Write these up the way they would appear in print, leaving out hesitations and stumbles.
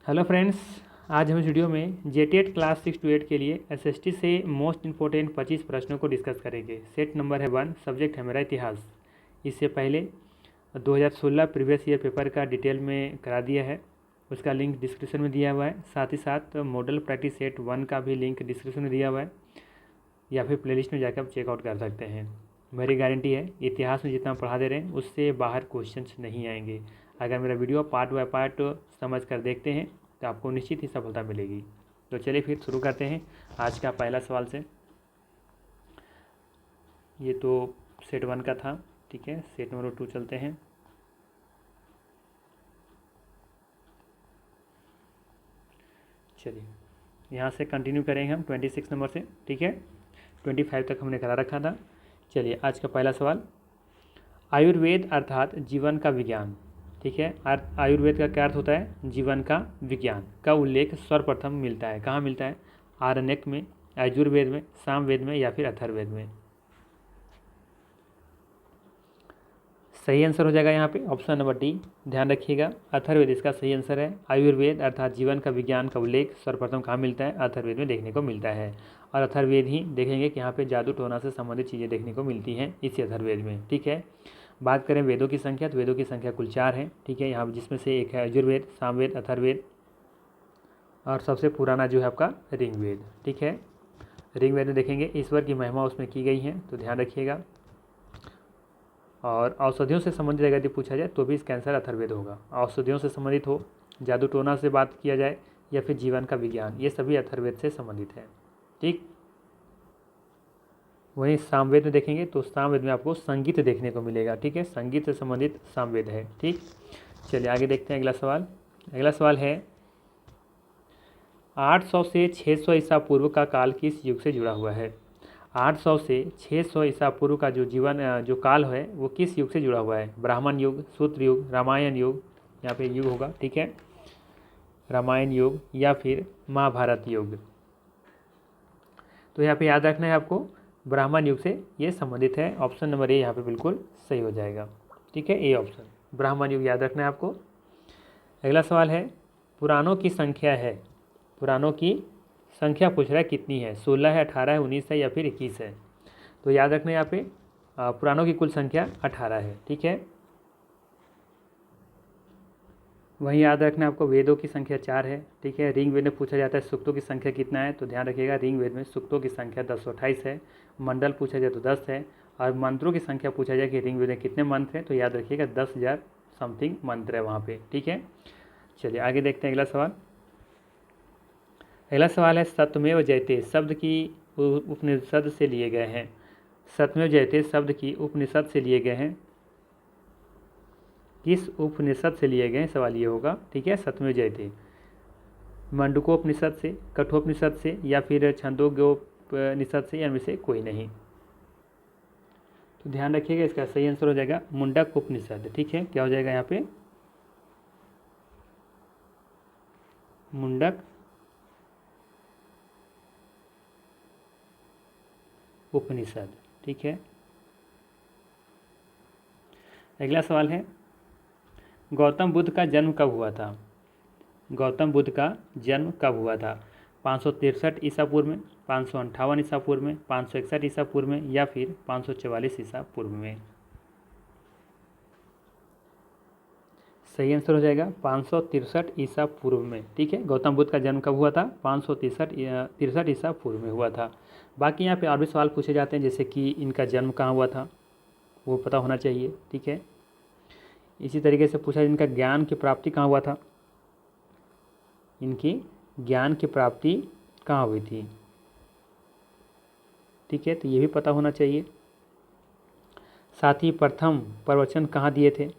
Hello friends, आज हम इस वीडियो में जेटेट क्लास 6 to 8 के लिए एसएसटी से मोस्ट इंपॉर्टेंट 25 प्रश्नों को डिस्कस करेंगे। सेट नंबर है 1, सब्जेक्ट है मेरा इतिहास। इससे पहले 2016 प्रीवियस ईयर पेपर का डिटेल में करा दिया है, उसका लिंक डिस्क्रिप्शन में दिया हुआ है। साथ ही साथ मॉडल प्रैक्टिस सेट 1 का भी लिंक डिस्क्रिप्शन में दिया हुआ है, या फिर प्लेलिस्ट में जाकर आप चेकआउट कर सकते हैं। मेरी गारंटी है इतिहास में जितना पढ़ा दे रहे हैं उससे बाहर क्वेश्चंस नहीं आएंगे। अगर मेरा वीडियो पार्ट बाय पार्ट समझ कर देखते हैं तो आपको निश्चित ही सफलता मिलेगी। तो चलिए फिर शुरू करते हैं आज का पहला सवाल से। ये तो सेट 1 का था, ठीक है। सेट नंबर 2 चलते हैं। चलिए यहाँ से कंटिन्यू करेंगे हम 26 नंबर से, ठीक है। 25 तक हमने करा रखा था। चलिए आज का पहला सवाल, आयुर्वेद अर्थात जीवन का विज्ञान, ठीक है। आयुर्वेद का क्या अर्थ होता है? जीवन का विज्ञान का उल्लेख सर्वप्रथम मिलता है, कहाँ मिलता है? आरण्यक में, यजुर्वेद में, सामवेद में या फिर अथर्ववेद में। सही आंसर हो जाएगा यहाँ पे ऑप्शन नंबर डी। ध्यान रखिएगा, अथर्ववेद इसका सही आंसर है। आयुर्वेद अर्थात जीवन का विज्ञान का उल्लेख सर्वप्रथम कहाँ मिलता है? अथर्ववेद में देखने को मिलता है। और अथर्ववेद ही देखेंगे कि यहाँ पे जादू टोना से संबंधित चीज़ें देखने को मिलती हैं इसी अथर्ववेद में, ठीक है। बात करें वेदों की संख्या, तो वेदों की संख्या कुल 4 है, ठीक है। यहाँ जिसमें से एक है यजुर्वेद, सामवेद, अथर्ववेद और सबसे पुराना जो है आपका ऋग्वेद, ठीक है। ऋग्वेद में देखेंगे ईश्वर की महिमा उसमें की गई है, तो ध्यान रखिएगा। और औषधियों से संबंधित अगर यदि पूछा जाए तो भी इसका आंसर अथर्ववेद होगा। औषधियों से संबंधित हो, जादू टोना से बात किया जाए या फिर जीवन का विज्ञान, ये सभी अथर्ववेद से संबंधित है, ठीक। वहीं सामवेद में देखेंगे तो सामवेद में आपको संगीत देखने को मिलेगा, ठीक है। संगीत से संबंधित सामवेद है, ठीक। चलिए आगे देखते हैं अगला सवाल। अगला सवाल है 800 से 600 ईसा पूर्व का काल किस युग से जुड़ा हुआ है? 800 से 600 ईसा पूर्व का जो जो काल है वो किस युग से जुड़ा हुआ है? ब्राह्मण युग, सूत्र युग, रामायण युग, यहाँ पे युग होगा, ठीक है। रामायण युग या फिर महाभारत युग। तो यहाँ पे याद रखना है आपको, ब्राह्मण युग से ये संबंधित है। ऑप्शन नंबर ए यहाँ पे बिल्कुल सही हो जाएगा, ठीक है। ए ऑप्शन, ब्राह्मण युग याद रखना है आपको। अगला सवाल है, पुराणों की संख्या है, पुराणों की संख्या पूछ रहा है कितनी है? 16 है, 18 है, 19 है या फिर 21 है? तो याद रखना है यहाँ पे पुराणों की कुल संख्या 18 है, ठीक है। वहीं याद रखना है आपको वेदों की संख्या 4 है, ठीक है। ऋग्वेद में पूछा जाता है सूक्तों की संख्या कितना है, तो ध्यान रखिएगा ऋग्वेद में सूक्तों की संख्या 1028 है। मंडल पूछा जाए तो 10 है। और मंत्रों की संख्या पूछा जाए कि ऋग्वेद में कितने मंत्र हैं, तो याद रखिएगा 10,000 समथिंग मंत्र है वहाँ पे, ठीक है। चलिए आगे देखते हैं अगला सवाल। अगला सवाल है, सत्यमेव जयते शब्द की उपनिषद से लिए गए हैं। सत्यमेव जयते शब्द की उपनिषद से लिए गए हैं, किस उपनिषद से लिए गए? सवाल ये होगा, ठीक है। सत्यमेव जयते मंडूकोपनिषद से, कठोपनिषद से या फिर छंदोग्योपनिषद से, या इनमें से कोई नहीं। तो ध्यान रखिएगा इसका सही आंसर हो जाएगा मुंडक उपनिषद, ठीक है। क्या हो जाएगा यहाँ पे? मुंडक उपनिषद, ठीक है। अगला सवाल है, गौतम बुद्ध का जन्म कब हुआ था? गौतम बुद्ध का जन्म कब हुआ था? 563 ईसा पूर्व में, 558 ईसा पूर्व में, 561 ईसा पूर्व में या फिर 544 ईसा पूर्व में? सही आंसर हो जाएगा 563 ईसा पूर्व में, ठीक है। गौतम बुद्ध का जन्म कब हुआ था? 563 ईसा पूर्व में हुआ था। बाकी यहाँ पे और भी सवाल पूछे जाते हैं, जैसे कि इनका जन्म कहाँ हुआ था, वो पता होना चाहिए, ठीक है। इसी तरीके से पूछा इनका ज्ञान की प्राप्ति कहाँ हुआ था, इनकी ज्ञान की प्राप्ति कहाँ हुई थी, ठीक है। तो ये भी पता होना चाहिए। साथ ही प्रथम प्रवचन कहाँ दिए थे,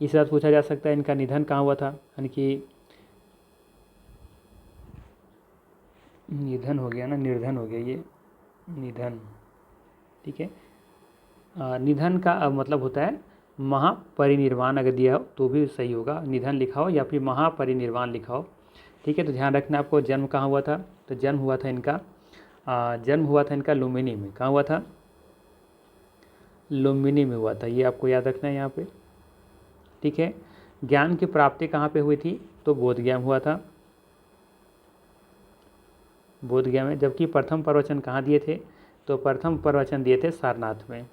इस बात पूछा जा सकता है। इनका निधन कहाँ हुआ था, यानी कि निधन हो गया ना, निर्धन हो गया, ये निधन, ठीक है। निधन का मतलब होता है महापरिनिर्वाण, अगर दिया हो तो भी सही होगा, निधन लिखा हो या फिर महापरिनिर्वाण लिखा हो, ठीक है। तो ध्यान रखना आपको, जन्म कहाँ हुआ था? तो जन्म हुआ था इनका लुम्बिनी में। कहाँ हुआ था? लुम्बिनी में हुआ था, ये आपको याद रखना है यहाँ पे। ठीक है। ज्ञान की प्राप्ति कहाँ पे हुई थी? तो बोधगया में हुआ था, बोधगया में। जबकि प्रथम प्रवचन कहाँ दिए थे? तो प्रथम प्रवचन दिए थे सारनाथ में,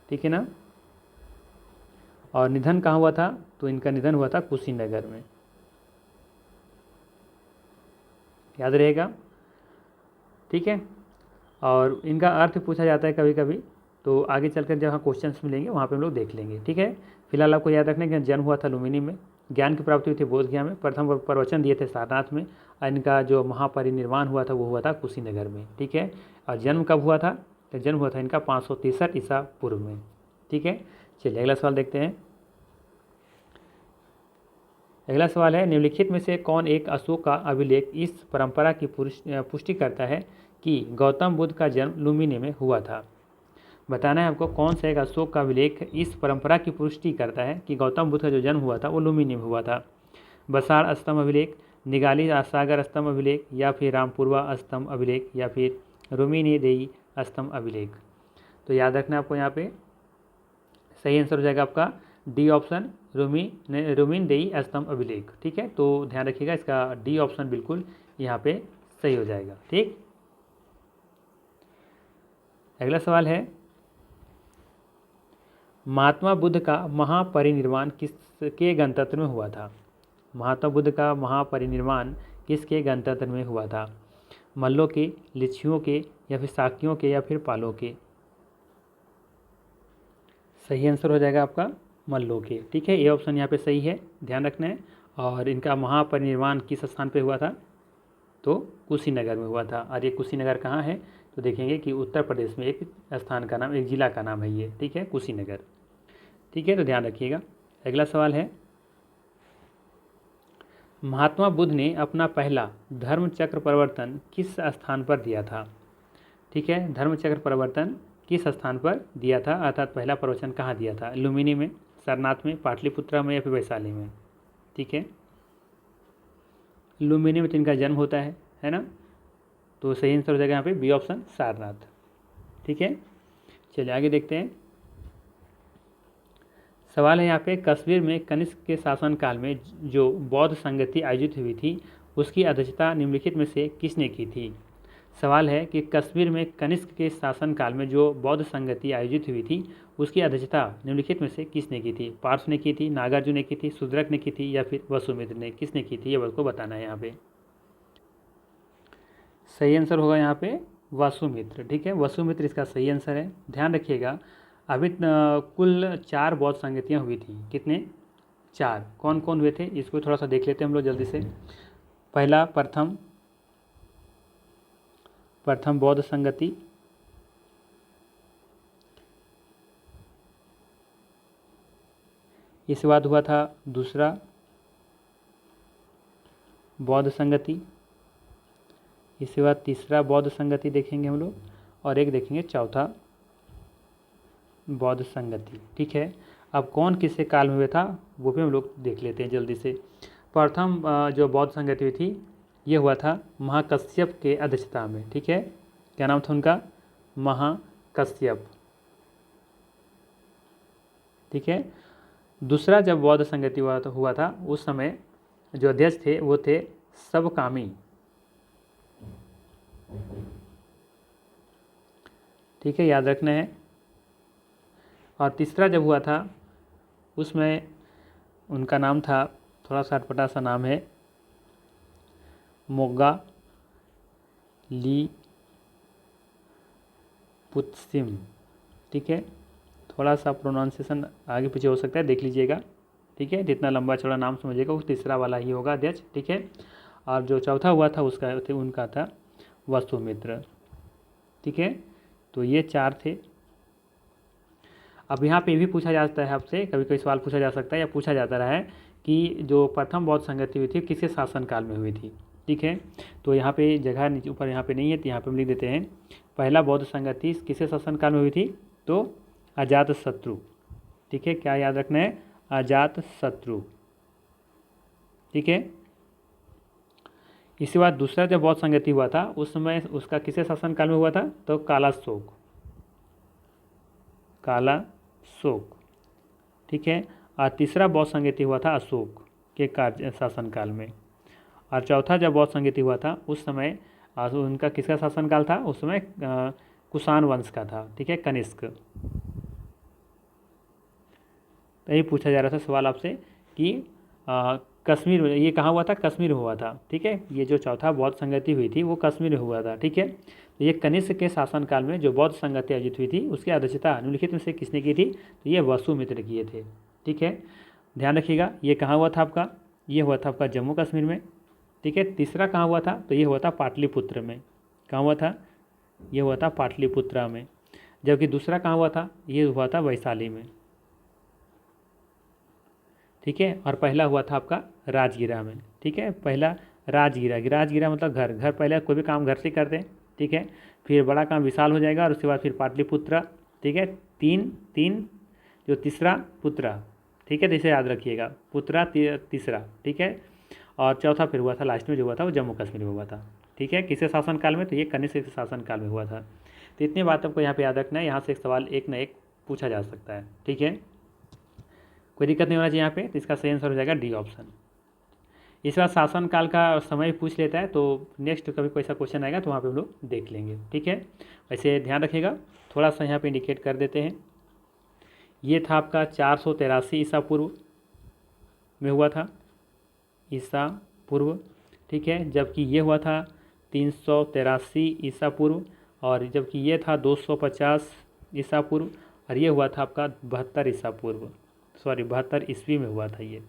ठीक है ना। और निधन कहाँ हुआ था? तो इनका निधन हुआ था कुशीनगर में, याद रहेगा, ठीक है। और इनका अर्थ पूछा जाता है कभी कभी, तो आगे चलकर जहाँ क्वेश्चंस मिलेंगे वहाँ पे हम लोग देख लेंगे, ठीक है। फिलहाल आपको याद रखना कि जन्म हुआ था लुम्बिनी में, ज्ञान की प्राप्ति हुई थी बोधगया में, प्रथम प्रवचन दिए थे सारनाथ में, और इनका जो महापरिनिर्वाण हुआ था वो हुआ था कुशीनगर में, ठीक है। और जन्म कब हुआ था? तो जन्म हुआ था इनका 563 ईसा पूर्व में, ठीक है। चलिए अगला सवाल देखते हैं। अगला सवाल है, निम्नलिखित में से कौन एक अशोक का अभिलेख इस परंपरा की पुष्टि करता है कि गौतम बुद्ध का जन्म लुम्बिनी में हुआ था? बताना है आपको कौन सा एक अशोक का अभिलेख इस परंपरा की पुष्टि करता है कि गौतम बुद्ध का जो जन्म हुआ था वो लुम्बिनी में हुआ था। बसाड़ स्तंभ अभिलेख, निगाली सागर स्तंभ अभिलेख, या फिर रामपुरवा स्तंभ अभिलेख, या फिर रुमिनी देई स्तंभ अभिलेख। तो याद रखना आपको यहाँ पे सही आंसर हो जाएगा आपका डी ऑप्शन, रुमिन देई स्तंभ अभिलेख, ठीक है। तो ध्यान रखिएगा इसका डी ऑप्शन बिल्कुल यहाँ पे सही हो जाएगा, ठीक। अगला सवाल है, महात्मा बुद्ध का महापरिनिर्वाण किसके गणतंत्र में हुआ था? महात्मा बुद्ध का महापरिनिर्वाण किसके गणतंत्र में हुआ था? मल्लों के, लिच्छियों के, या फिर शाक्यों के, या फिर पालों के? सही आंसर हो जाएगा आपका मल्लों के, ठीक है। ये ऑप्शन यहाँ पे सही है, ध्यान रखना है। और इनका महापरिनिर्वाण किस स्थान पे हुआ था? तो कुशीनगर में हुआ था। और ये कुशीनगर कहाँ है? तो देखेंगे कि उत्तर प्रदेश में एक स्थान का नाम, एक जिला का नाम है ये, ठीक है, कुशीनगर, ठीक है। तो ध्यान रखिएगा। अगला सवाल है, महात्मा बुद्ध ने अपना पहला धर्म चक्र परिवर्तन किस स्थान पर दिया था? ठीक है, धर्म चक्र परिवर्तन किस स्थान पर दिया था, अर्थात पहला प्रवचन कहाँ दिया था? लुम्बिनी में, सारनाथ में, पाटलिपुत्रा में, या फिर वैशाली में, ठीक है। लुम्बिनी में तो इनका जन्म होता है ना। तो सही आंसर हो जाएगा यहाँ पे बी ऑप्शन, सारनाथ, ठीक है। चलिए आगे देखते हैं। सवाल है यहाँ पे, कश्मीर में कनिष्क के शासनकाल में जो बौद्ध संगति आयोजित हुई थी उसकी अध्यक्षता निम्नलिखित में से किसने की थी? सवाल है कि कश्मीर में कनिष्क के शासनकाल में जो बौद्ध संगति आयोजित हुई थी उसकी अध्यक्षता निम्नलिखित में से किसने की थी? पार्थ ने की थी, नागार्जुन ने की थी, शूद्रक ने की थी, या फिर वसुमित्र ने? किसने की थी ये आपको बताना है यहाँ पे। सही आंसर होगा यहाँ पे वसुमित्र, ठीक है। वसुमित्र इसका सही आंसर है। ध्यान रखिएगा, अभी कुल 4 बौद्ध संगतियाँ हुई थी। कितने? 4। कौन कौन हुए थे इसको थोड़ा सा देख लेते हैं हम लोग जल्दी से। पहला प्रथम बौद्ध संगति, इसके बाद हुआ था दूसरा बौद्ध संगति, इसके बाद तीसरा बौद्ध संगति देखेंगे हम लोग, और एक देखेंगे चौथा बौद्ध संगति, ठीक है। अब कौन किससे काल में हुआ था वो भी हम लोग देख लेते हैं जल्दी से। प्रथम जो बौद्ध संगति हुई थी ये हुआ था महाकश्यप के अध्यक्षता में, ठीक है। क्या नाम था उनका? महाकश्यप, ठीक है। दूसरा जब बौद्ध संगति हुआ था उस समय जो अध्यक्ष थे वो थे सबकामी, ठीक है, याद रखना है। और तीसरा जब हुआ था उसमें उनका नाम था, थोड़ा सा अटपटा सा नाम है, मोग्गा ली पुत्सिम, ठीक है। थोड़ा सा प्रोनाउंसिएशन आगे पीछे हो सकता है, देख लीजिएगा, ठीक है। जितना लंबा चौड़ा नाम समझिएगा वो तीसरा वाला ही होगा अध्यक्ष, ठीक है। और जो चौथा हुआ था उनका था वसुमित्र, ठीक है। तो ये 4 थे। अब यहाँ पे भी पूछा जाता है आपसे, कभी कभी सवाल पूछा जा सकता है या पूछा जाता रहा है कि जो प्रथम बौद्ध संगति हुई थी किसके शासनकाल में हुई थी, ठीक है। तो यहाँ पे जगह नीचे ऊपर यहाँ पे नहीं है, तो यहाँ पे हम लिख देते हैं पहला बौद्ध संगति किसके शासनकाल में हुई थी? तो अजातशत्रु, ठीक है। क्या याद रखना है? अजातशत्रु, ठीक है। इसके बाद दूसरा जब बौद्ध संगति हुआ था उस समय उसका किसके शासनकाल में हुआ था? तो कालाशोक, ठीक है। और तीसरा बौद्ध संगति हुआ था अशोक के कार्य शासनकाल में। और चौथा जब बौद्ध संगति हुआ था उस समय उनका किसका शासनकाल था, उस समय कुषाण वंश का था, ठीक है, कनिष्क। तो यही पूछा जा रहा था सवाल आपसे कि कश्मीर, ये कहाँ हुआ था, कश्मीर हुआ था, ठीक है। ये जो चौथा बौद्ध संगति हुई थी वो कश्मीर हुआ था, ठीक है। तो ये कनिष्क के शासनकाल में जो बौद्ध संगति आयोजित हुई थी उसकी अध्यक्षता निम्नलिखित में से किसने की थी, तो ये वसुमित्र किए थे, ठीक है। ध्यान रखिएगा ये कहाँ हुआ था आपका, ये हुआ था आपका जम्मू कश्मीर में, ठीक है। तीसरा कहाँ हुआ था, तो ये हुआ था पाटलिपुत्र में। कहाँ हुआ था, ये हुआ था पाटलिपुत्रा में। जबकि दूसरा कहाँ हुआ था, ये हुआ था वैशाली में, ठीक है। और पहला हुआ था आपका राजगीरा में, ठीक है। पहला राजगीरा, राजगीरा मतलब घर, घर पहले कोई भी काम घर से करते हैं, ठीक है। फिर बड़ा काम विशाल हो जाएगा और उसके बाद फिर पाटलिपुत्रा, ठीक है। तीन जो तीसरा पुत्रा, ठीक है, तो इसे याद रखिएगा, पुत्रा तीसरा, ठीक है। और चौथा फिर हुआ था लास्ट में जो हुआ था वो जम्मू कश्मीर में हुआ था, ठीक है। किसके शासनकाल में, तो ये कनिष्क के शासनकाल में हुआ था। तो इतनी बात आपको यहाँ पे याद रखना है, यहाँ से एक सवाल एक ना एक पूछा जा सकता है, ठीक है। कोई दिक्कत नहीं होना चाहिए यहाँ पे। तो इसका सही आंसर हो जाएगा डी ऑप्शन। इस बार शासनकाल का समय पूछ लेता है तो नेक्स्ट कभी कोई सा क्वेश्चन आएगा तो वहाँ पे हम लोग देख लेंगे, ठीक है। वैसे ध्यान रखिएगा, थोड़ा सा यहाँ पे इंडिकेट कर देते हैं। ये था आपका 483 ईसा पूर्व में हुआ था, ईसा पूर्व, ठीक है। जबकि ये हुआ था 383 ईसा पूर्व, और जबकि ये था 250 ईसा पूर्व, और ये हुआ था आपका 72 ईसा पूर्व, सॉरी 72 ईस्वी में हुआ था ये,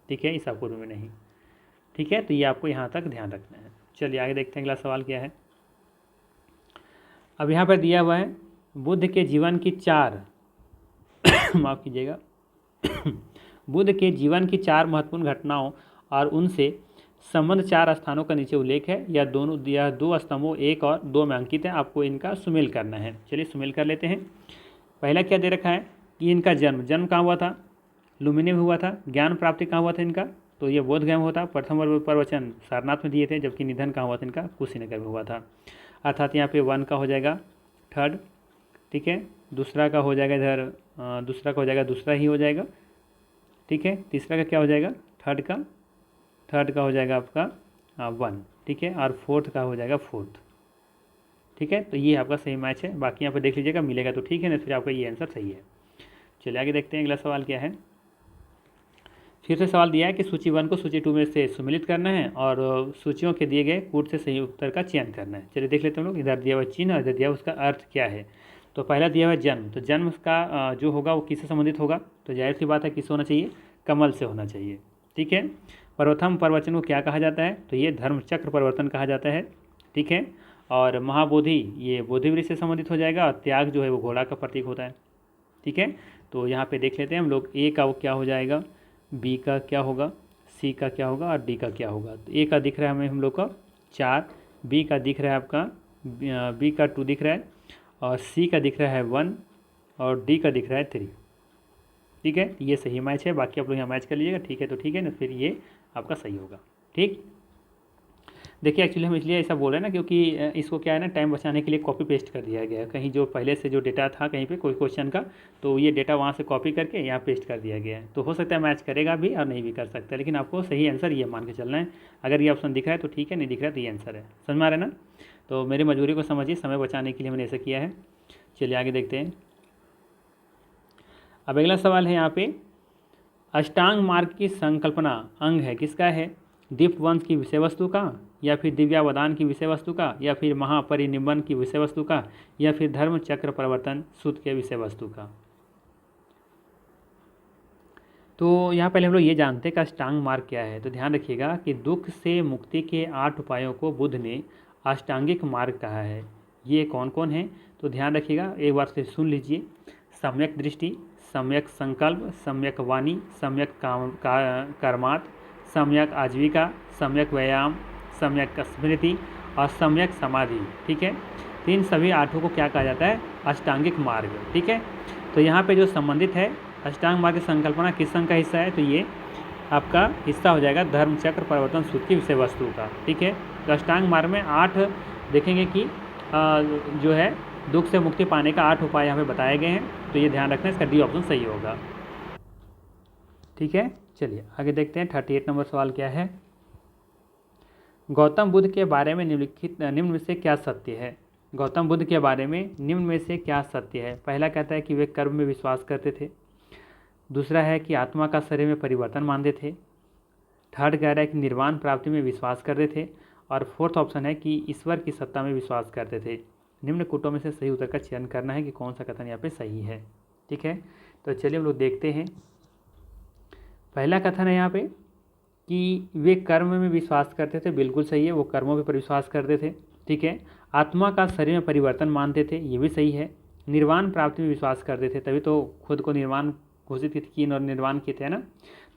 ठीक है, ईसा पूर्व में नहीं, ठीक है। तो ये आपको यहाँ तक ध्यान रखना है। चलिए आगे देखते हैं अगला सवाल क्या है। अब यहाँ पर दिया हुआ है बुद्ध के जीवन की 4 माफ़ कीजिएगा बुद्ध के जीवन की 4 महत्वपूर्ण घटनाओं और उनसे संबंध 4 स्थानों का नीचे उल्लेख है। या दोनों, या 2 स्तंभों 1 और 2 में अंकित है, आपको इनका सुमेल करना है। चलिए सुमेल कर लेते हैं। पहला क्या दे रखा है कि इनका जन्म कहाँ हुआ था, लुम्बिनी में हुआ था। ज्ञान प्राप्ति कहाँ हुआ था इनका, तो ये बोधगया में हुआ था। प्रथम प्रवचन सारनाथ में दिए थे, जबकि निधन कहाँ हुआ था इनका, कुशीनगर में हुआ था। अर्थात यहाँ पे 1 का हो जाएगा 3rd, ठीक है। दूसरा का हो जाएगा इधर, दूसरा का हो जाएगा दूसरा ही हो जाएगा, ठीक है। तीसरा का क्या हो जाएगा, थर्ड का हो जाएगा आपका 1, ठीक है। और 4th का हो जाएगा 4th, ठीक है। तो ये आपका सही मैच है। बाकी यहाँ पर देख लीजिएगा, मिलेगा तो ठीक है, नहीं फिर आपका ये आंसर सही है। चलिए आगे देखते हैं अगला सवाल क्या है। फिर से सवाल दिया है कि सूची 1 को सूची 2 में से सम्मिलित करना है और सूचियों के दिए गए कूट से सही उत्तर का चयन करना है। चलिए देख लेते हैं हम लोग। इधर दिया हुआ चिन्ह और इधर दिया हुआ उसका अर्थ क्या है। तो पहला दिया हुआ जन्म, तो जन्म का जो होगा वो किससे संबंधित होगा, तो जाहिर सी बात है किससे होना चाहिए, कमल से होना चाहिए, ठीक है। प्रथम प्रवचन को क्या कहा जाता है, तो ये धर्मचक्र परिवर्तन कहा जाता है, ठीक है। और महाबोधि ये बोधिवृक्ष से संबंधित हो जाएगा, और त्याग जो है वो घोड़ा का प्रतीक होता है, ठीक है। तो यहाँ पे देख लेते हैं हम लोग, ए का वो क्या हो जाएगा, बी का क्या होगा, सी का क्या होगा और डी का क्या होगा। तो ए का दिख रहा है हमें हम लोग का 4, बी का दिख रहा है आपका, बी का 2 दिख रहा है, और सी का दिख रहा है 1, और डी का दिख रहा है 3, ठीक है। ये सही मैच है। बाकी आप लोग यहाँ मैच कर लीजिएगा, ठीक है तो ठीक है, ना फिर ये आपका सही होगा, ठीक। देखिए एक्चुअली हम इसलिए ऐसा बोल रहे हैं ना, क्योंकि इसको क्या है ना, टाइम बचाने के लिए कॉपी पेस्ट कर दिया गया है। कहीं जो पहले से जो डेटा था कहीं पे कोई क्वेश्चन का, तो ये डेटा वहाँ से कॉपी करके यहाँ पेस्ट कर दिया गया है। तो हो सकता है मैच करेगा भी और नहीं भी कर सकता, लेकिन आपको सही आंसर ये मान के चलना है। अगर ये ऑप्शन दिख रहा है तो ठीक है, नहीं दिख रहा है तो ये आंसर है। समझ में आ रहा है ना। तो मेरी मजबूरी को समझिए, समय बचाने के लिए मैंने ऐसा किया है। चलिए आगे देखते हैं। अब अगला सवाल है यहाँ पे, अष्टांग मार्ग की संकल्पना अंग है किसका है, दीपवंश की विषय वस्तु का, या फिर दिव्यावदान की विषय वस्तु का, या फिर महापरिनिम्बन की विषय वस्तु का, या फिर धर्म चक्र परिवर्तन सूत्र के विषय वस्तु का। तो यहाँ पहले हम लोग ये जानते हैं कि अष्टांग मार्ग क्या है। तो ध्यान रखिएगा कि दुख से मुक्ति के 8 उपायों को बुद्ध ने अष्टांगिक मार्ग कहा है। ये कौन कौन है, तो ध्यान रखिएगा, एक बार से सुन लीजिए। सम्यक दृष्टि, सम्यक संकल्प, सम्यक वाणी, सम्यक कर्मात्, सम्यक आजीविका, सम्यक व्यायाम, सम्यक स्मृति और सम्यक समाधि, ठीक है। तो इन सभी 8 को क्या कहा जाता है, अष्टांगिक मार्ग, ठीक है। तो यहाँ पे जो संबंधित है अष्टांग मार्ग की संकल्पना किस संघ का हिस्सा है, तो ये आपका हिस्सा हो जाएगा धर्मचक्र परिवर्तन सूत्र की विषय वस्तु का, ठीक है। तो अष्टांग मार्ग में 8 देखेंगे कि जो है दुख से मुक्ति पाने का 8 उपाय यहाँ पे बताए गए हैं। तो ये ध्यान रखना, इसका डी ऑप्शन सही होगा। ठीक है। चलिए आगे देखते हैं 38 नंबर सवाल क्या है। गौतम बुद्ध के बारे में निम्न में से क्या सत्य है। गौतम बुद्ध के बारे में निम्न में से क्या सत्य है। पहला कहता है कि वे कर्म में विश्वास करते थे। दूसरा है कि आत्मा का शरीर में परिवर्तन मानते थे। थर्ड कह रहा है कि निर्वाण प्राप्ति में विश्वास करते थे। और फोर्थ ऑप्शन है कि ईश्वर की सत्ता में विश्वास करते थे। निम्न कूटों में से सही उत्तर का चयन करना है कि कौन सा कथन यहाँ पे सही है। ठीक है, तो चलिए हम लोग देखते हैं। पहला कथन है यहाँ पे कि वे कर्म में विश्वास करते थे, बिल्कुल सही है, वो कर्मों पर विश्वास करते थे। ठीक है, आत्मा का शरीर में परिवर्तन मानते थे, ये भी सही है। निर्वाण प्राप्ति में विश्वास करते थे, तभी तो खुद को निर्वाण घोषित किए और निर्वाण किए थे ना।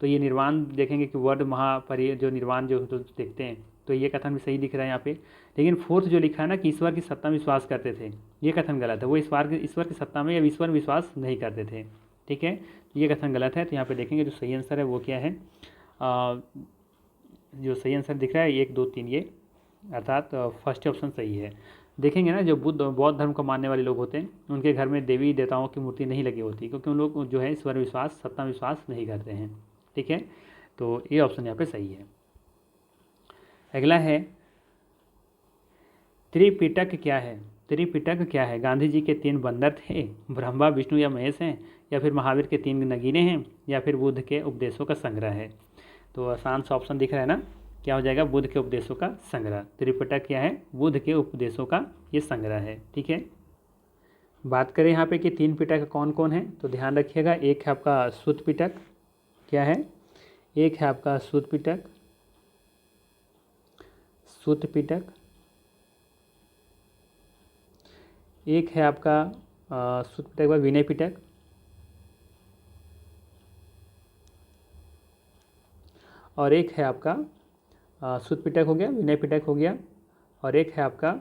तो ये निर्वाण देखेंगे कि वर्ड महापरि जो निर्वाण जो देखते हैं, तो ये कथन भी सही दिख रहा है यहाँ पे। लेकिन फोर्थ जो लिखा है ना कि ईश्वर की सत्ता में विश्वास करते थे, ये कथन गलत है। वो ईश्वर की सत्ता में या ईश्वर में विश्वास नहीं करते थे। ठीक है, ये कथन गलत है। तो यहाँ पे देखेंगे जो सही आंसर है वो क्या है। जो सही आंसर दिख रहा है 1 2 3, ये अर्थात फर्स्ट ऑप्शन सही है। देखेंगे ना, जो बौद्ध धर्म को मानने वाले लोग होते हैं उनके घर में देवी देवताओं की मूर्ति नहीं लगी होती, क्योंकि उन लोग जो है ईश्वर विश्वास सत्ता विश्वास नहीं करते हैं। ठीक है, तो ये ऑप्शन यहाँ पे सही है। अगला है त्रिपिटक क्या है। त्रिपिटक क्या है। गांधी जी के 3 बंदर थे, ब्रह्मा विष्णु या महेश हैं, या फिर महावीर के 3 नगीने हैं, या फिर बुद्ध के उपदेशों का संग्रह है। तो आसान सा ऑप्शन दिख रहा है ना, क्या हो जाएगा, बुद्ध के उपदेशों का संग्रह। त्रिपिटक क्या है, बुद्ध के उपदेशों का ये संग्रह है। ठीक है, बात करें यहाँ पे कि 3 पिटक कौन कौन है, तो ध्यान रखिएगा। एक है आपका सुत्त पिटक, क्या है, एक है आपका सुत्त पिटक, सुत्त पिटक, एक है आपका सुत्त पिटक व विनय पिटक, और एक है आपका सुत्त पिटक हो गया, विनय पिटक हो गया, और एक है आपका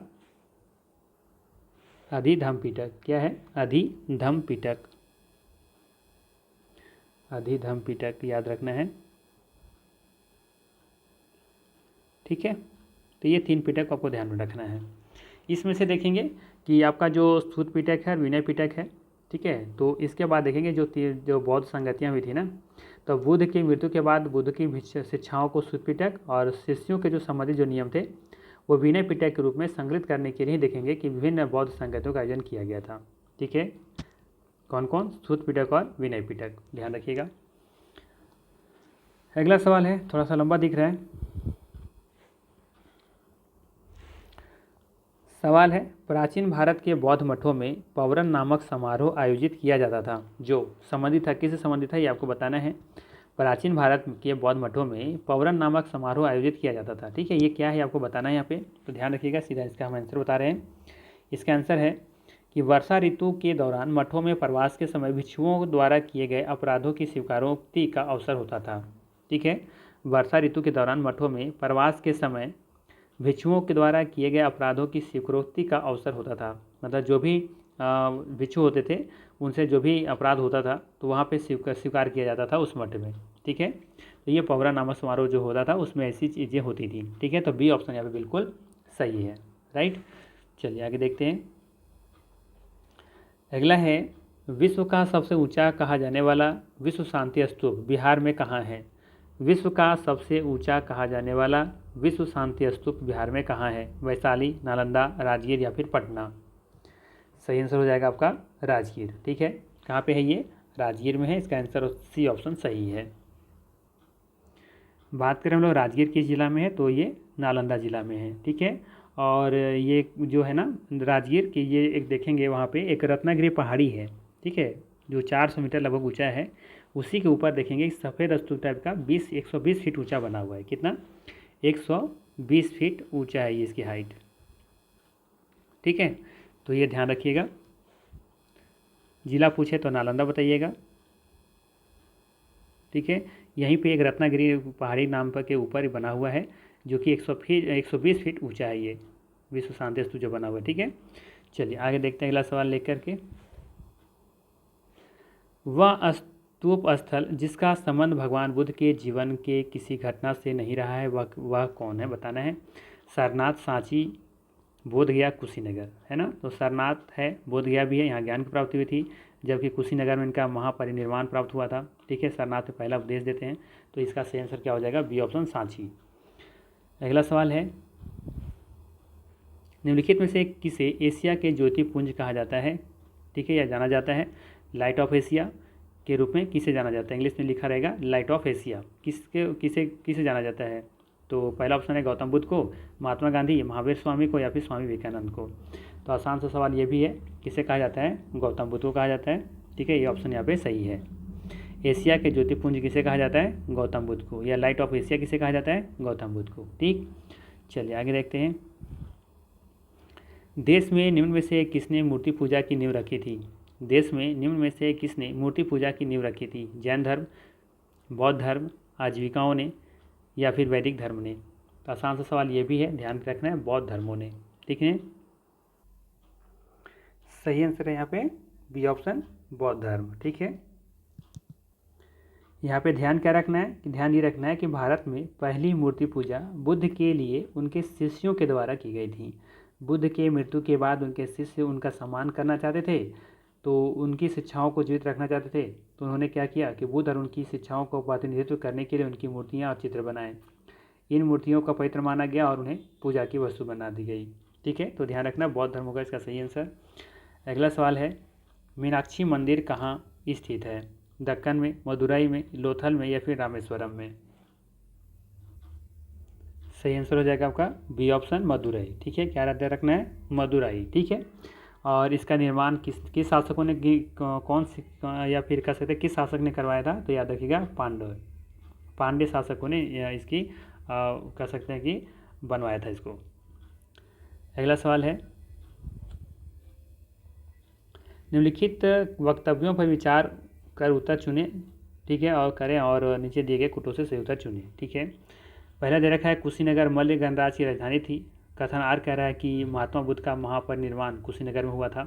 अधिधम पिटक। क्या है, अधिधम पिटक, अधिधम पिटक याद रखना है। ठीक है, तो ये 3 पिटक को आपको ध्यान में रखना है। इसमें से देखेंगे कि आपका जो सुत्त पिटक है, विनय पिटक है। ठीक है, तो इसके बाद देखेंगे जो बौद्ध संगतियाँ हुई थी ना, तो बुद्ध की मृत्यु के बाद बुद्ध की शिक्षाओं को सुत्त पिटक और शिष्यों के जो संबंधित जो नियम थे वो विनय पिटक के रूप में संकलित करने के लिए देखेंगे कि विभिन्न बौद्ध संगतियों का आयोजन किया गया था। ठीक है, कौन कौन, सुत्त पिटक और विनय पिटक, ध्यान रखिएगा। अगला सवाल है, थोड़ा सा लंबा दिख रहा है। सवाल है, प्राचीन भारत के बौद्ध मठों में पौरन नामक समारोह आयोजित किया जाता था, जो संबंधित था, किससे संबंधित था ये आपको बताना है। प्राचीन भारत के बौद्ध मठों में पौरन नामक समारोह आयोजित किया जाता था। ठीक है, ये क्या है आपको बताना है यहाँ पे, तो ध्यान रखिएगा। सीधा इसका हम आंसर बता रहे हैं। इसका आंसर है कि वर्षा ऋतु के दौरान मठों में प्रवास के समय भिक्षुओं द्वारा किए गए अपराधों की स्वीकारोक्ति का अवसर होता था। ठीक है, वर्षा ऋतु के दौरान मठों में प्रवास के समय भिक्षुओं के द्वारा किए गए अपराधों की स्वीकारोक्ति का अवसर होता था। मतलब जो भी भिक्षु होते थे उनसे जो भी अपराध होता था तो वहाँ पे स्वीकार किया जाता था उस मठ में। ठीक है, तो ये पौरा नामक समारोह जो होता था उसमें ऐसी चीज़ें होती थी। ठीक है, तो बी ऑप्शन यहाँ पे बिल्कुल सही है। राइट, चलिए आगे देखते हैं। अगला है, विश्व का सबसे ऊंचा कहा जाने वाला विश्व शांति स्तूप बिहार में कहाँ है। विश्व का सबसे ऊंचा कहा जाने वाला विश्व शांति स्तूप बिहार में कहाँ है। वैशाली, नालंदा, राजगीर या फिर पटना। सही आंसर हो जाएगा आपका राजगीर। ठीक है, कहाँ पे है ये, राजगीर में है। इसका आंसर सी ऑप्शन सही है। बात करें हम लोग राजगीर किस जिला में है, तो ये नालंदा जिला में है। ठीक है, और ये जो है ना राजगीर की, ये एक देखेंगे वहाँ पे एक रत्नागिरी पहाड़ी है। ठीक है, जो 400 मीटर लगभग ऊंचा है। उसी के ऊपर देखेंगे सफ़ेद स्तूप टाइप का 120 फीट ऊंचा बना हुआ है। कितना, 120 फीट ऊंचा है ये इसकी हाइट। ठीक है, तो ये ध्यान रखिएगा। जिला पूछे तो नालंदा बताइएगा। ठीक है, यहीं पे एक रत्नागिरी पहाड़ी नाम पर के ऊपर बना हुआ है जो कि 120 फीट ऊंचा है ये विश्व शांति स्तूप जो बना हुआ है। ठीक है, चलिए आगे देखते हैं अगला सवाल लेकर के। वह स्तूप स्थल जिसका संबंध भगवान बुद्ध के जीवन के किसी घटना से नहीं रहा है वह कौन है, बताना है। सारनाथ, सांची, बोधगया, कुशीनगर, है ना। तो सारनाथ है, बोधगया भी है, यहाँ ज्ञान की प्राप्ति हुई थी। जबकि कुशीनगर में इनका महापरिनिर्वाण प्राप्त हुआ था। ठीक है, सारनाथ में पहला उपदेश देते हैं, तो इसका सही आंसर क्या हो जाएगा, बी ऑप्शन सांची। अगला सवाल है, निम्नलिखित में से किसे एशिया के ज्योतिपुंज कहा जाता है। ठीक है, यह जाना जाता है लाइट ऑफ एशिया के रूप में किसे जाना जाता है, इंग्लिश में लिखा रहेगा लाइट ऑफ एशिया। किसके किसे किसे जाना जाता है, तो पहला ऑप्शन है गौतम बुद्ध को, महात्मा गांधी, महावीर स्वामी को या फिर स्वामी विवेकानंद को। तो आसान सा सवाल ये भी है, किसे कहा जाता है, गौतम बुद्ध को कहा जाता है। ठीक है, ये ऑप्शन यहाँ पे सही है। एशिया के ज्योतिपुंज किसे कहा जाता है, गौतम बुद्ध को, या लाइट ऑफ एशिया किसे कहा जाता है, गौतम बुद्ध को। ठीक, चलिए आगे देखते हैं। देश में निम्न में से किसने मूर्ति पूजा की नींव रखी थी। देश में निम्न में से किसने मूर्ति पूजा की नींव रखी थी, जैन धर्म, बौद्ध धर्म, आजीविकाओं ने या फिर वैदिक धर्म ने। तो आसान सा सवाल ये भी है, ध्यान रखना है, बौद्ध धर्मों ने। ठीक है, सही आंसर है यहाँ पे बी ऑप्शन, बौद्ध धर्म। ठीक है, यहाँ पे ध्यान क्या रखना है, कि ध्यान ये रखना है कि भारत में पहली मूर्ति पूजा बुद्ध के लिए उनके शिष्यों के द्वारा की गई थी। बुद्ध के मृत्यु के बाद उनके शिष्य उनका सम्मान करना चाहते थे, तो उनकी शिक्षाओं को जीवित रखना चाहते थे। तो उन्होंने क्या किया कि बुद्ध और उनकी शिक्षाओं को प्रतिनिधित्व करने के लिए उनकी मूर्तियाँ और चित्र बनाए। इन मूर्तियों का पवित्र माना गया और उन्हें पूजा की वस्तु बना दी गई। ठीक है, तो ध्यान रखना, बौद्ध धर्म होगा इसका सही आंसर। अगला सवाल है, मीनाक्षी मंदिर कहाँ स्थित है, दक्कन में, मदुरई में, लोथल में या फिर रामेश्वरम में। सही आंसर हो जाएगा आपका बी ऑप्शन, मदुरई। ठीक है, क्या याद रखना है, मदुरई। ठीक है, और इसका निर्माण किस शासकों ने, कौन सी या फिर कह सकते हैं किस शासक ने करवाया था, तो याद रखिएगा पांड्य शासकों ने इसकी कह सकते हैं कि बनवाया था इसको। अगला सवाल है, निम्नलिखित वक्तव्यों पर विचार कर उत्तर चुने। ठीक है, और करें और नीचे दिए गए कुटों से सही उत्तर चुने। ठीक है, पहला दे रखा है कुशीनगर मल्ल गणराज्य की राजधानी थी। कथन आर कह रहा है कि महात्मा बुद्ध का महापरिनिर्वाण कुशीनगर में हुआ था।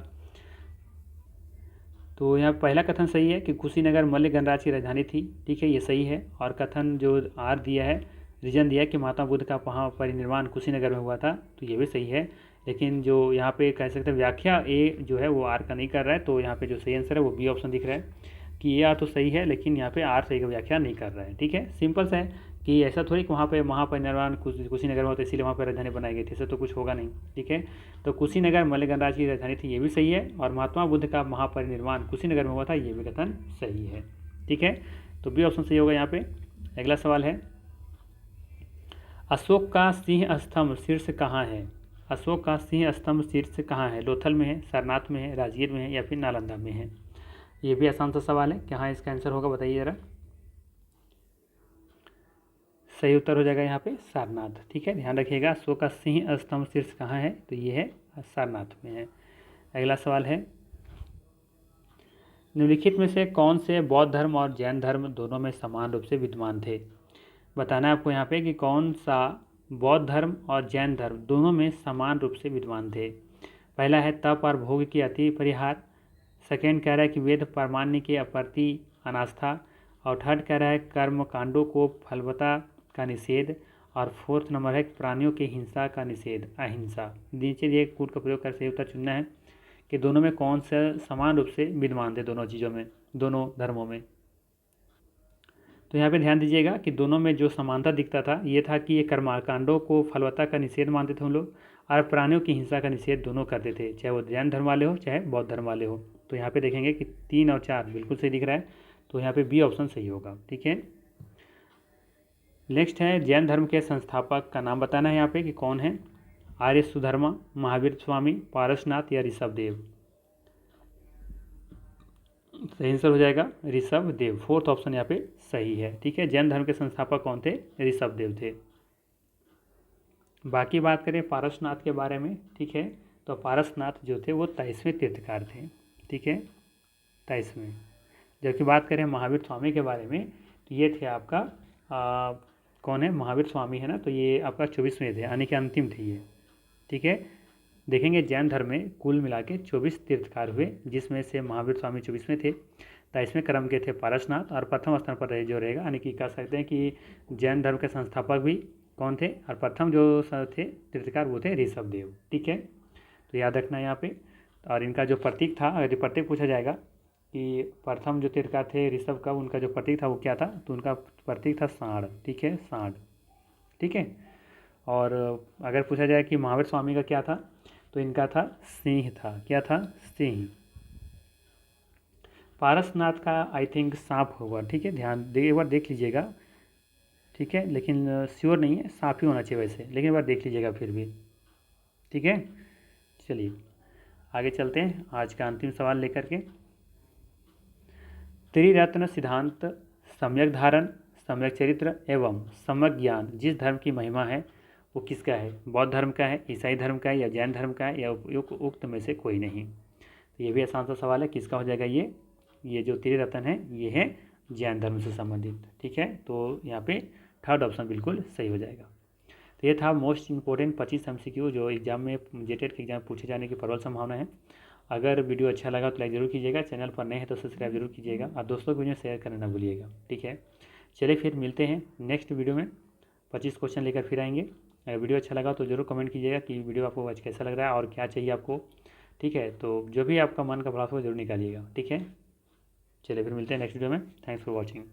तो यहाँ पहला कथन सही है कि कुशीनगर मल्ल गणराज्य की राजधानी थी। ठीक है, ये सही है। और कथन जो आर दिया है, रीजन दिया है कि महात्मा बुद्ध का महापरिनिर्वाण कुशीनगर में हुआ था, तो ये भी सही है। लेकिन जो यहाँ पे कह सकते हैं व्याख्या ए जो है वो आर का नहीं कर रहा है, तो यहाँ पे जो सही आंसर है वो बी ऑप्शन दिख रहा है कि ये आर तो सही है, लेकिन यहाँ पे आर सही का व्याख्या नहीं कर रहा है। ठीक है, सिंपल सा है कि ऐसा थोड़ी कि वहाँ पे महापरिनिर्वाण कुशीनगर में होता है इसीलिए वहाँ पर राजधानी बनाई गई थी, ऐसा तो कुछ होगा नहीं। ठीक है, तो कुशीनगर मल्ल गणराज्य की राजधानी थी, ये भी सही है। और महात्मा बुद्ध का महापरिनिर्वाण कुशीनगर में हुआ था, ये भी कथन सही है। ठीक है, तो बी ऑप्शन सही होगा यहाँ पे। अगला सवाल है, अशोक का सिंह स्तंभ शीर्ष कहाँ है। अशोक का सिंह स्तंभ शीर्ष कहाँ है, लोथल में है, सारनाथ में है, राजगीर में है या फिर नालंदा में है। ये भी आसान सा सवाल है, कहाँ इसका आंसर होगा बताइए ज़रा। सही उत्तर हो जाएगा यहाँ पे सारनाथ। ठीक है, ध्यान रखिएगा, अशोक का सिंह स्तंभ शीर्ष कहाँ है, तो ये है सारनाथ में है। अगला सवाल है, निम्नलिखित में से कौन से बौद्ध धर्म और जैन धर्म दोनों में समान रूप से विद्यमान थे। बताना है आपको यहाँ पे कि कौन सा बौद्ध धर्म और जैन धर्म दोनों में समान रूप से विद्यमान थे। पहला है तप और भोग की अति परिहार। सेकेंड कह रहा है कि वेद प्रामाण्य के अप्रति अनास्था। और थर्ड कह रहा है कर्म कांडों को फलवता का निषेध। और फोर्थ नंबर है प्राणियों की हिंसा का निषेध, अहिंसा। नीचे दिए कूट का प्रयोग कर सही उत्तर चुनना है कि दोनों में कौन सा समान रूप से विद्यमान थे, दोनों चीज़ों में, दोनों धर्मों में। तो यहाँ पे ध्यान दीजिएगा कि दोनों में जो समानता दिखता था ये था कि ये कर्मकांडों को फलवत्ता का निषेध मानते थे हम लोग, और प्राणियों की हिंसा का निषेध दोनों करते थे, चाहे वो जैन धर्म वाले हो चाहे बौद्ध धर्म वाले हो। तो यहाँ पे देखेंगे कि 3 और 4 बिल्कुल सही दिख रहा है, तो यहाँ पे बी ऑप्शन सही होगा। ठीक है, नेक्स्ट है जैन धर्म के संस्थापक का नाम बताना है यहाँ पे कि कौन है। आर्य सुधर्मा, महावीर स्वामी, पारसनाथ या ऋषभ देव। सही आंसर हो जाएगा ऋषभ देव, फोर्थ ऑप्शन यहाँ पे सही है। ठीक है, जैन धर्म के संस्थापक कौन थे, ऋषभ देव थे। बाकी बात करें पारसनाथ के बारे में, ठीक है, तो पारसनाथ जो थे वो 23वें तीर्थकार थे। ठीक है, 23वें। जबकि बात करें महावीर स्वामी के बारे में, तो ये थे आपका कौन है, महावीर स्वामी है ना, तो ये आपका 24वें थे, यानी कि अंतिम थे ये। ठीक है, देखेंगे जैन धर्म में कुल मिला के 24 तीर्थकार हुए, जिसमें से महावीर स्वामी 24वें थे, 23वें क्रम के थे पारसनाथ, और प्रथम स्थान पर जो रहेगा, यानी कि कह सकते हैं कि जैन धर्म के संस्थापक भी कौन थे, और प्रथम जो थे तीर्थकार वो थे ऋषभ देव। ठीक है, तो याद रखना है यहाँ पे। और इनका जो प्रतीक था, अगर प्रतीक पूछा जाएगा कि प्रथम जो तीर्थकार थे ऋषभ का, उनका जो प्रतीक था वो क्या था, तो उनका प्रतीक था सांड। ठीक है, सांड। ठीक है। और अगर पूछा जाए कि महावीर स्वामी का क्या था, तो इनका था सिंह था। क्या था, सिंह। पारसनाथ का आई थिंक सांप होगा। ठीक है, ध्यान दे, एक बार देख लीजिएगा। ठीक है, लेकिन श्योर नहीं है, सांप ही होना चाहिए वैसे, लेकिन एक बार देख लीजिएगा फिर भी। ठीक है, चलिए आगे चलते हैं आज का अंतिम सवाल लेकर के। त्रिरत्न सिद्धांत सम्यक धारण, सम्यक चरित्र एवं सम्यक ज्ञान जिस धर्म की महिमा है वो किसका है? बौद्ध धर्म का है, ईसाई धर्म का है, या जैन धर्म का है, या उक्त में से कोई नहीं। तो ये भी आसान सा सवाल है, किसका हो जाएगा ये जो त्रिरत्न है ये है जैन धर्म से संबंधित। ठीक है, तो यहाँ पे थर्ड ऑप्शन बिल्कुल सही हो जाएगा। तो ये था मोस्ट इंपॉर्टेंट 25 MCQ जो एग्जाम में, जेटेट के एग्जाम में पूछे जाने की प्रबल संभावना है। अगर वीडियो अच्छा लगा तो लाइक ज़रूर कीजिएगा, चैनल पर नए हैं तो सब्सक्राइब जरूर कीजिएगा, और दोस्तों को वीडियो शेयर करना ना भूलिएगा। ठीक है, चलिए फिर मिलते हैं नेक्स्ट वीडियो में, 25 क्वेश्चन लेकर फिर आएंगे। अगर वीडियो अच्छा लगा तो ज़रूर कमेंट कीजिएगा कि वीडियो आपको आज कैसा लग रहा है और क्या चाहिए आपको। ठीक है, तो जो भी आपका मन का प्रयास हो जरूर निकालिएगा। ठीक है, चलिए फिर मिलते हैं नेक्स्ट वीडियो में। Thanks for watching.